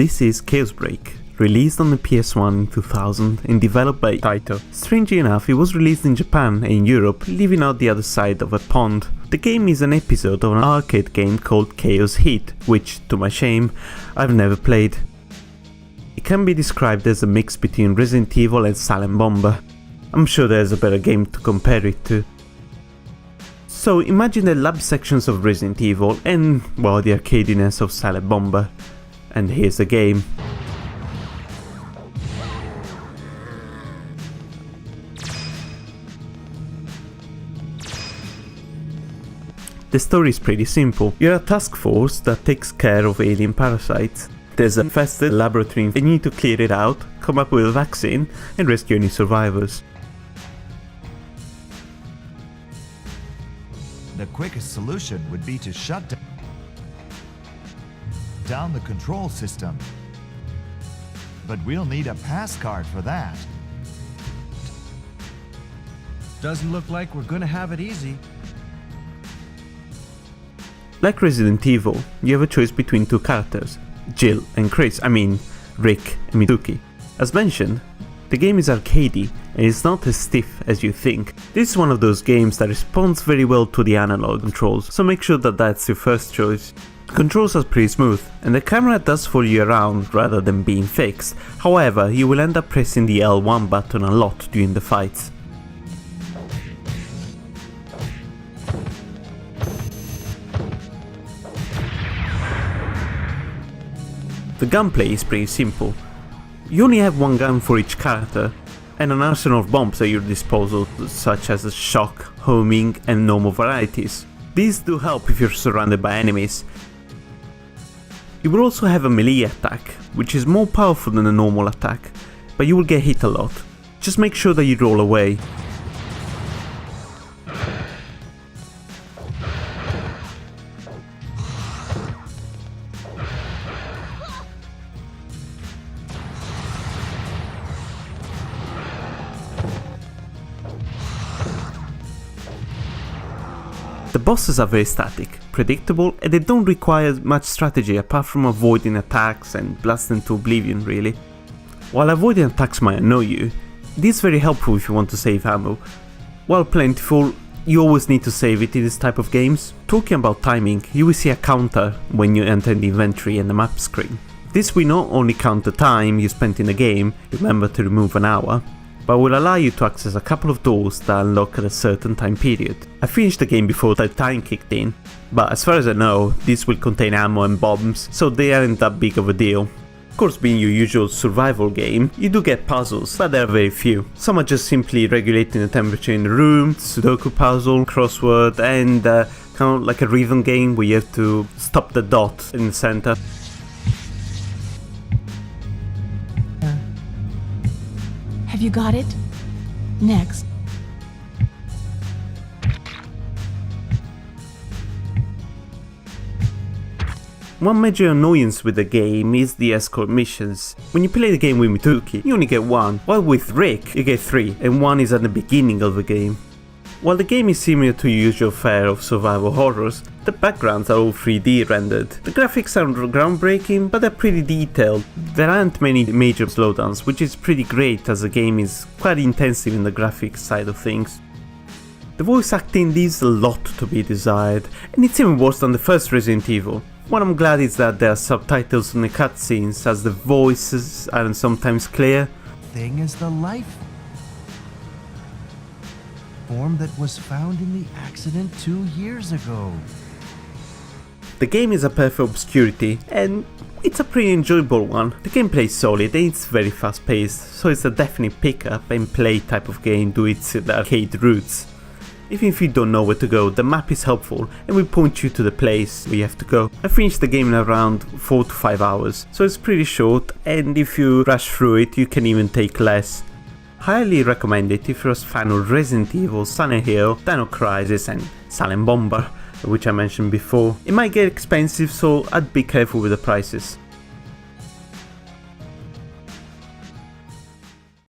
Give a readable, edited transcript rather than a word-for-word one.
This is Chaos Break, released on the PS1 in 2000 and developed by Taito. Strangely enough, it was released in Japan and Europe, leaving out the other side of a pond. The game is an episode of an arcade game called Chaos Heat, which, to my shame, I've never played. It can be described as a mix between Resident Evil and Silent Bomber. I'm sure there's a better game to compare it to. So imagine the lab sections of Resident Evil and, well, the arcadiness of Silent Bomber. And here's the game. The story is pretty simple. You're a task force that takes care of alien parasites. There's a infested laboratory and you need to clear it out, come up with a vaccine and rescue any survivors. The quickest solution would be to shut down the control system. But we'll need a pass card for that. Doesn't look like we're gonna have it easy. Like Resident Evil, you have a choice between two characters, Jill and Chris, Rick and Mitsuki. As mentioned, the game is arcadey and it's not as stiff as you think. This is one of those games that responds very well to the analog controls, so make sure that that's your first choice. The controls are pretty smooth, and the camera does follow you around rather than being fixed. However, you will end up pressing the L1 button a lot during the fights. The gunplay is pretty simple. You only have one gun for each character, and an arsenal of bombs at your disposal, such as shock, homing, and normal varieties. These do help if you're surrounded by enemies. You will also have a melee attack, which is more powerful than a normal attack, but you will get hit a lot. Just make sure that you roll away. The bosses are very static, predictable, and they don't require much strategy apart from avoiding attacks and blasting to oblivion really. While avoiding attacks might annoy you, it is very helpful if you want to save ammo. While plentiful, you always need to save it in this type of games. Talking about timing, you will see a counter when you enter the inventory and the map screen. This will not only count the time you spent in the game, remember to remove an hour, but will allow you to access a couple of doors that unlock at a certain time period. I finished the game before the time kicked in, but as far as I know, this will contain ammo and bombs, so they aren't that big of a deal. Of course, being your usual survival game, you do get puzzles, but there are very few. Some are just simply regulating the temperature in the room, Sudoku puzzle, crossword, and kind of like a rhythm game where you have to stop the dot in the center. Have you got it? Next. One major annoyance with the game is the Escort Missions. When you play the game with Mitsuki, you only get one, while with Rick, you get three, and one is at the beginning of the game. While the game is similar to your usual fare of survival horrors, the backgrounds are all 3D rendered. The graphics are groundbreaking, but they're pretty detailed. There aren't many major slowdowns, which is pretty great as the game is quite intensive in the graphics side of things. The voice acting leaves a lot to be desired, and it's even worse than the first Resident Evil. What I'm glad is that there are subtitles in the cutscenes, as the voices aren't sometimes clear. Thing is the life form that was found in the accident 2 years ago. The game is a perfect Obscurity, and it's a pretty enjoyable one. The gameplay is solid and it's very fast paced, so it's a definite pick up and play type of game due to its arcade roots. Even if you don't know where to go, the map is helpful and will point you to the place where you have to go. I finished the game in around 4 to 5 hours, so it's pretty short, and if you rush through it you can even take less. Highly recommend it if you're a fan of Resident Evil, Silent Hill, Dino Crisis and Silent Bomber, which I mentioned before. It might get expensive, so I'd be careful with the prices.